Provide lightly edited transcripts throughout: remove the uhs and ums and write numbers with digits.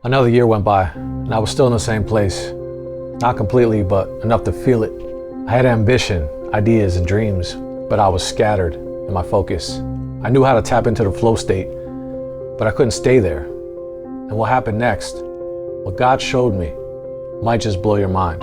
Another year went by, and I was still in the same place. Not completely, but enough to feel it. I had ambition, ideas, and dreams, but I was scattered in my focus. I knew how to tap into the flow state, but I couldn't stay there. And what happened next, what God showed me, might just blow your mind.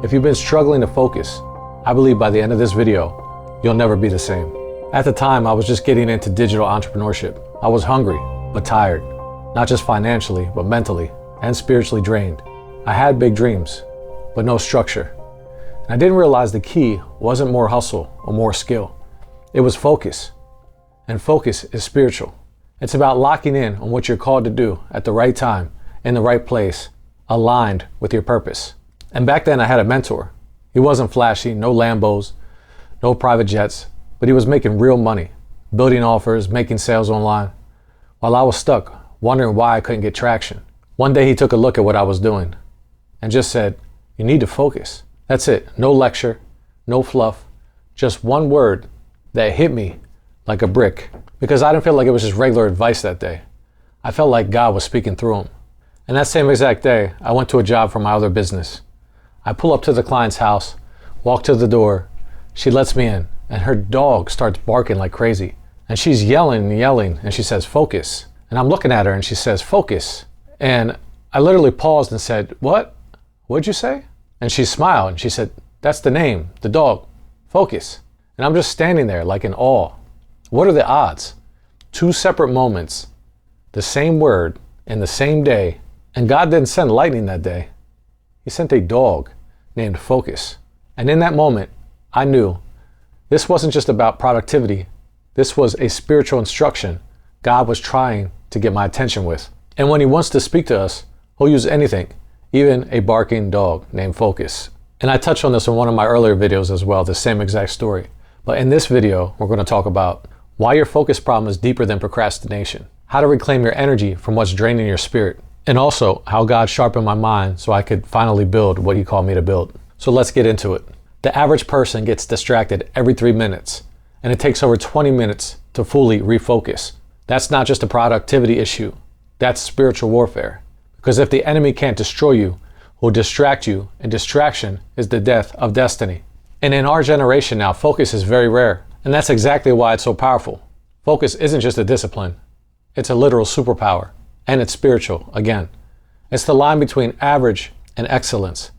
If you've been struggling to focus, I believe by the end of this video, you'll never be the same. At the time, I was just getting into digital entrepreneurship. I was hungry, but tired. Not just financially, but mentally and spiritually drained. I had big dreams, but no structure. And I didn't realize the key wasn't more hustle or more skill. It was focus. And focus is spiritual. It's about locking in on what you're called to do at the right time, in the right place, aligned with your purpose. And back then I had a mentor. He wasn't flashy, no Lambos, no private jets, but he was making real money, building offers, making sales online, while I was stuck, wondering why I couldn't get traction. One day he took a look at what I was doing and just said, "You need to focus." That's it. No lecture, no fluff, just one word that hit me like a brick, because I didn't feel like it was just regular advice that day. I felt like God was speaking through him. And that same exact day, I went to a job for my other business. I pull up to the client's house, walk to the door. She lets me in, and her dog starts barking like crazy. And she's yelling and yelling, and she says, "Focus." And I'm looking at her and she says, "Focus." And I literally paused and said, "What? What'd you say?" And she smiled and she said, "That's the name, the dog, Focus." And I'm just standing there like in awe. What are the odds? Two separate moments, the same word in the same day. And God didn't send lightning that day. He sent a dog named Focus. And in that moment, I knew this wasn't just about productivity. This was a spiritual instruction God was trying to get my attention with. And when he wants to speak to us, he'll use anything, even a barking dog named Focus. And I touched on this in one of my earlier videos as well, the same exact story. But in this video, we're going to talk about why your focus problem is deeper than procrastination, how to reclaim your energy from what's draining your spirit, and also how God sharpened my mind so I could finally build what he called me to build. So let's get into it. The average person gets distracted every 3 minutes, and it takes over 20 minutes to fully refocus. That's not just a productivity issue, that's spiritual warfare. Because if the enemy can't destroy you, he'll distract you, and distraction is the death of destiny. And in our generation now, focus is very rare, and that's exactly why it's so powerful. Focus isn't just a discipline, it's a literal superpower, and it's spiritual, again. It's the line between average and excellence.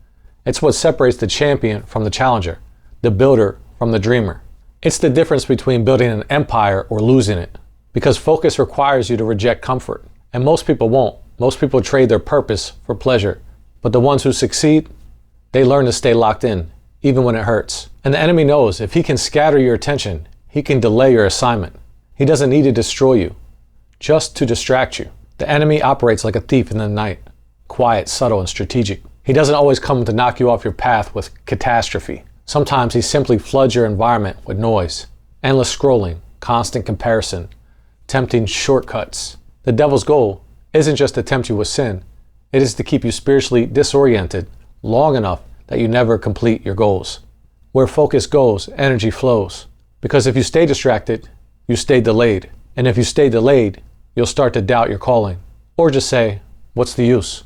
It's what separates the champion from the challenger, the builder from the dreamer. It's the difference between building an empire or losing it. Because focus requires you to reject comfort. And most people won't. Most people trade their purpose for pleasure. But the ones who succeed, they learn to stay locked in, even when it hurts. And the enemy knows if he can scatter your attention, he can delay your assignment. He doesn't need to destroy you, just to distract you. The enemy operates like a thief in the night, quiet, subtle, and strategic. He doesn't always come to knock you off your path with catastrophe. Sometimes he simply floods your environment with noise, endless scrolling, constant comparison, tempting shortcuts. The devil's goal isn't just to tempt you with sin. It is to keep you spiritually disoriented long enough that you never complete your goals. Where focus goes, energy flows. Because if you stay distracted, you stay delayed. And if you stay delayed, you'll start to doubt your calling. Or just say, "What's the use?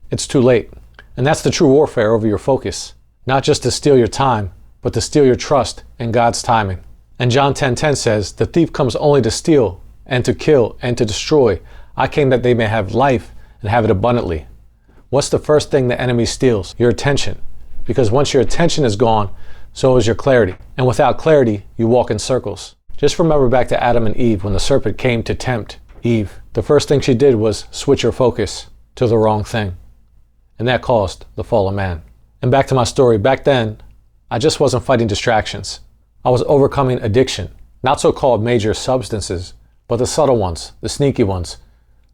It's too late." And that's the true warfare over your focus. Not just to steal your time, but to steal your trust in God's timing. And John 10:10 says, "The thief comes only to steal and to kill and to destroy. I came that they may have life and have it abundantly." What's the first thing the enemy steals? Your attention. Because once your attention is gone, so is your clarity. And without clarity, you walk in circles. Just remember back to Adam and Eve when the serpent came to tempt Eve. The first thing she did was switch her focus to the wrong thing. And that caused the fall of man. And back to my story, back then, I just wasn't fighting distractions. I was overcoming addiction, not so-called major substances, but the subtle ones, the sneaky ones,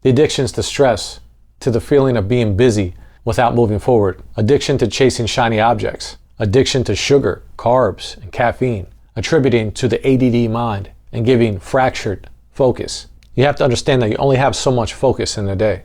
the addictions to stress, to the feeling of being busy without moving forward, addiction to chasing shiny objects, addiction to sugar, carbs, and caffeine, attributing to the ADD mind and giving fractured focus. You have to understand that you only have so much focus in a day.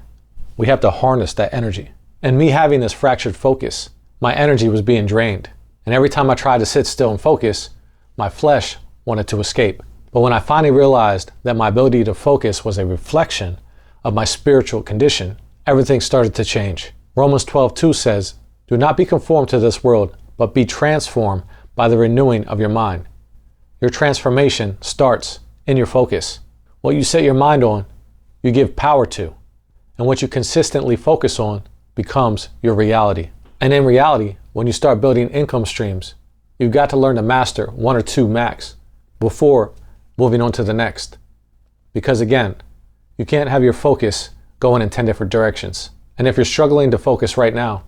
We have to harness that energy. And me having this fractured focus, my energy was being drained. And every time I tried to sit still and focus, my flesh wanted to escape. But when I finally realized that my ability to focus was a reflection of my spiritual condition, everything started to change. Romans 12:2 says, "Do not be conformed to this world, but be transformed by the renewing of your mind." Your transformation starts in your focus. What you set your mind on, you give power to. And what you consistently focus on becomes your reality. And in reality, when you start building income streams, you've got to learn to master one or two max before moving on to the next. Because again, you can't have your focus going in 10 different directions. And if you're struggling to focus right now,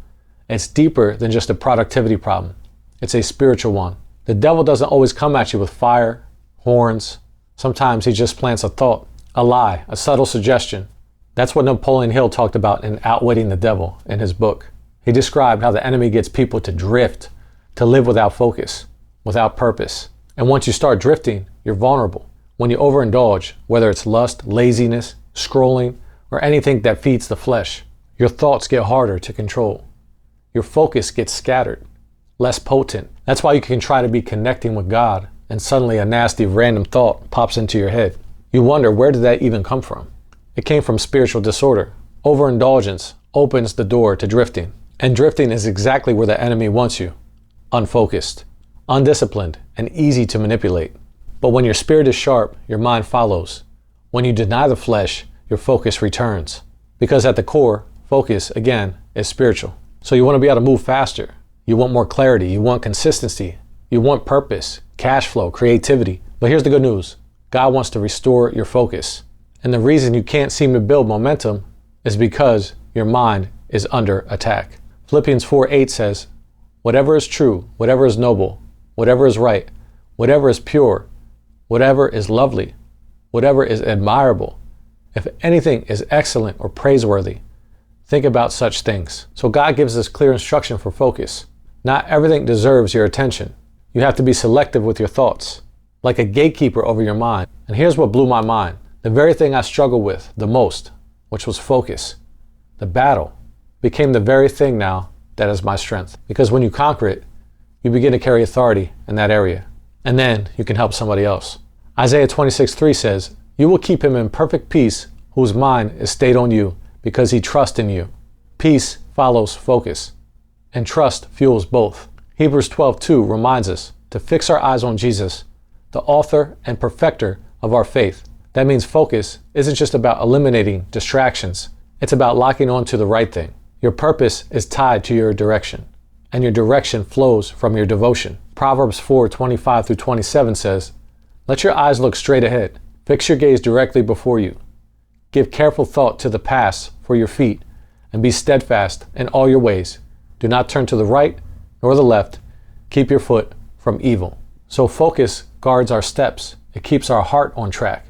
it's deeper than just a productivity problem. It's a spiritual one. The devil doesn't always come at you with fire, horns. Sometimes he just plants a thought, a lie, a subtle suggestion. That's what Napoleon Hill talked about in Outwitting the Devil in his book. He described how the enemy gets people to drift, to live without focus, without purpose. And once you start drifting, you're vulnerable. When you overindulge, whether it's lust, laziness, scrolling, or anything that feeds the flesh, your thoughts get harder to control. Your focus gets scattered, less potent. That's why you can try to be connecting with God, and suddenly a nasty random thought pops into your head. You wonder, where did that even come from? It came from spiritual disorder. Overindulgence opens the door to drifting. And drifting is exactly where the enemy wants you. Unfocused, undisciplined, and easy to manipulate. But when your spirit is sharp, your mind follows. When you deny the flesh, your focus returns. Because at the core, focus, again, is spiritual. So you want to be able to move faster. You want more clarity. You want consistency. You want purpose, cash flow, creativity. But here's the good news. God wants to restore your focus. And the reason you can't seem to build momentum is because your mind is under attack. Philippians 4:8 says, "Whatever is true, whatever is noble, whatever is right, whatever is pure, whatever is lovely, whatever is admirable, if anything is excellent or praiseworthy, think about such things." So God gives us clear instruction for focus. Not everything deserves your attention. You have to be selective with your thoughts, like a gatekeeper over your mind. And here's what blew my mind. The very thing I struggled with the most, which was focus, the battle, became the very thing now that is my strength. Because when you conquer it, you begin to carry authority in that area. And then you can help somebody else. Isaiah 26:3 says, "You will keep him in perfect peace whose mind is stayed on you because he trusts in you." Peace follows focus, and trust fuels both. Hebrews 12:2 reminds us to fix our eyes on Jesus, the author and perfecter of our faith. That means focus isn't just about eliminating distractions. It's about locking on to the right thing. Your purpose is tied to your direction, and your direction flows from your devotion. Proverbs 4:25-27 says, "Let your eyes look straight ahead. Fix your gaze directly before you. Give careful thought to the paths for your feet, and be steadfast in all your ways. Do not turn to the right nor the left. Keep your foot from evil." So focus guards our steps. It keeps our heart on track.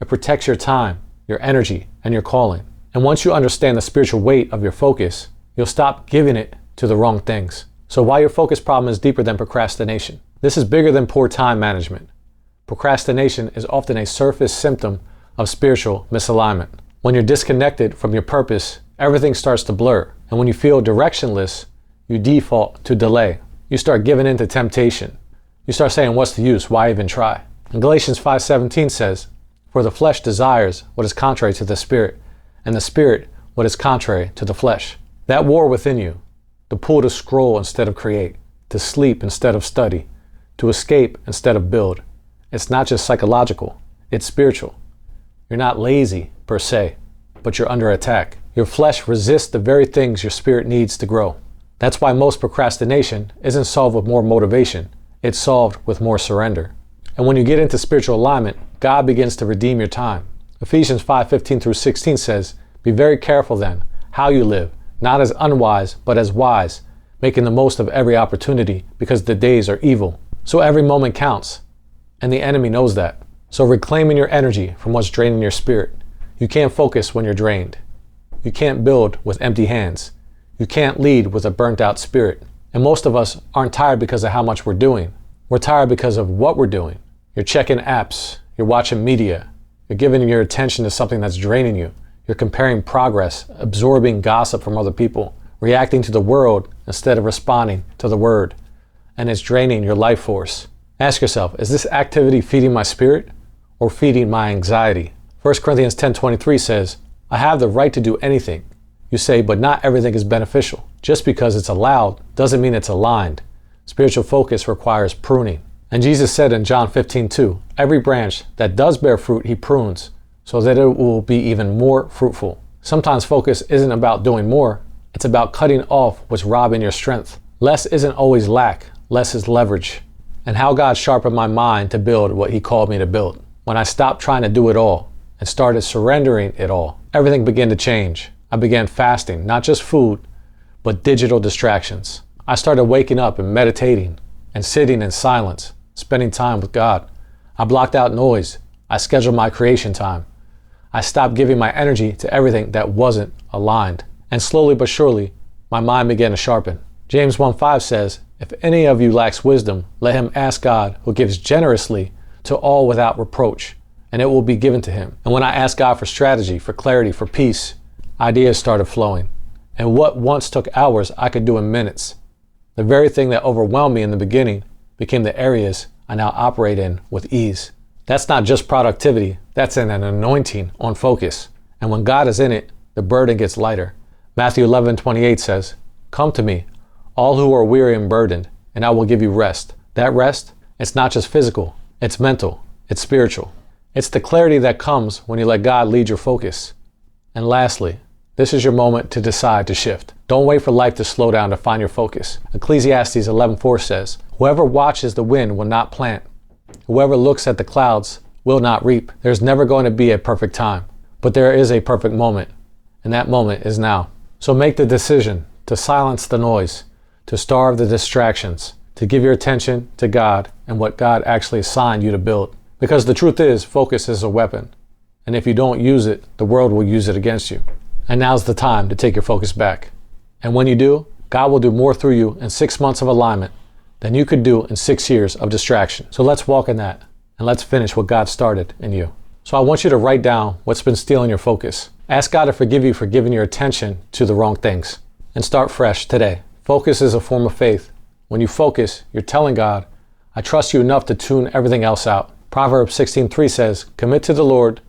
It protects your time, your energy, and your calling. And once you understand the spiritual weight of your focus, you'll stop giving it to the wrong things. So why your focus problem is deeper than procrastination. This is bigger than poor time management. Procrastination is often a surface symptom of spiritual misalignment. When you're disconnected from your purpose, everything starts to blur. And when you feel directionless, you default to delay. You start giving in to temptation. You start saying, what's the use? Why even try? And Galatians 5:17 says, "For the flesh desires what is contrary to the spirit, and the spirit what is contrary to the flesh." That war within you, the pull to scroll instead of create, to sleep instead of study, to escape instead of build. It's not just psychological, it's spiritual. You're not lazy per se, but you're under attack. Your flesh resists the very things your spirit needs to grow. That's why most procrastination isn't solved with more motivation, it's solved with more surrender. And when you get into spiritual alignment, God begins to redeem your time. Ephesians 5:15-16 says, "Be very careful then how you live, not as unwise, but as wise, making the most of every opportunity, because the days are evil." So every moment counts, and the enemy knows that. So reclaiming your energy from what's draining your spirit. You can't focus when you're drained. You can't build with empty hands. You can't lead with a burnt out spirit. And most of us aren't tired because of how much we're doing. We're tired because of what we're doing. You're checking apps, you're watching media, you're giving your attention to something that's draining you. You're comparing progress, absorbing gossip from other people, reacting to the world instead of responding to the word. And it's draining your life force. Ask yourself, is this activity feeding my spirit or feeding my anxiety? 1 Corinthians 10:23 says, "I have the right to do anything. You say, but not everything is beneficial. Just because it's allowed doesn't mean it's aligned. Spiritual focus requires pruning. And Jesus said in John 15:2, every branch that does bear fruit, he prunes, so that it will be even more fruitful. Sometimes focus isn't about doing more, it's about cutting off what's robbing your strength. Less isn't always lack, less is leverage. And how God sharpened my mind to build what he called me to build. When I stopped trying to do it all and started surrendering it all, everything began to change. I began fasting, not just food, but digital distractions. I started waking up and meditating and sitting in silence, spending time with God. I blocked out noise. I scheduled my creation time. I stopped giving my energy to everything that wasn't aligned. And slowly but surely, my mind began to sharpen. James 1:5 says, if any of you lacks wisdom, let him ask God, who gives generously to all without reproach, and it will be given to him. And when I asked God for strategy, for clarity, for peace, ideas started flowing. And what once took hours, I could do in minutes. The very thing that overwhelmed me in the beginning became the areas I now operate in with ease. That's not just productivity, that's an anointing on focus. And when God is in it, the burden gets lighter. Matthew 11:28 says, come to me, all who are weary and burdened, and I will give you rest. That rest, it's not just physical, it's mental, it's spiritual. It's the clarity that comes when you let God lead your focus. And lastly, this is your moment to decide to shift. Don't wait for life to slow down to find your focus. Ecclesiastes 11:4 says, whoever watches the wind will not plant. Whoever looks at the clouds will not reap. There's never going to be a perfect time, but there is a perfect moment, and that moment is now. So make the decision to silence the noise, to starve the distractions, to give your attention to God and what God actually assigned you to build. Because the truth is, focus is a weapon, and if you don't use it, the world will use it against you. And now's the time to take your focus back. And when you do, God will do more through you in 6 months of alignment than you could do in 6 years of distraction. So let's walk in that, and let's finish what God started in you. So I want you to write down what's been stealing your focus. Ask God to forgive you for giving your attention to the wrong things. And start fresh today. Focus is a form of faith. When you focus, you're telling God, I trust you enough to tune everything else out. Proverbs 16:3 says, commit to the Lord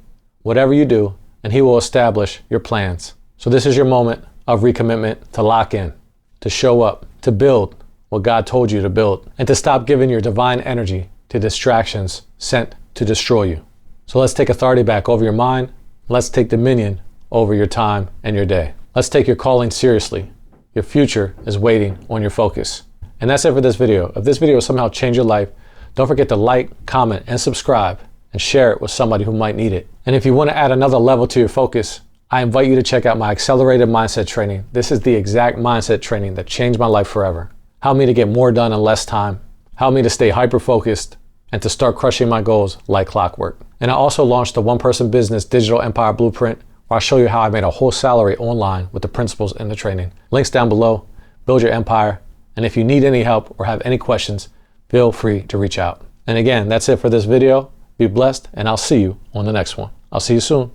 whatever you do, and he will establish your plans. So this is your moment of recommitment to lock in, to show up, to build what God told you to build, and to stop giving your divine energy to distractions sent to destroy you. So let's take authority back over your mind. Let's take dominion over your time and your day. Let's take your calling seriously. Your future is waiting on your focus. And that's it for this video. If this video somehow changed your life, don't forget to like, comment, and subscribe, and share it with somebody who might need it. And if you want to add another level to your focus, I invite you to check out my accelerated mindset training. This is the exact mindset training that changed my life forever. Helped me to get more done in less time, helped me to stay hyper-focused, and to start crushing my goals like clockwork. And I also launched the one-person business digital empire blueprint, where I'll show you how I made a whole salary online with the principles in the training. Links down below. Build your empire. And if you need any help or have any questions, feel free to reach out. And again, that's it for this video. Be blessed, and I'll see you on the next one. I'll see you soon.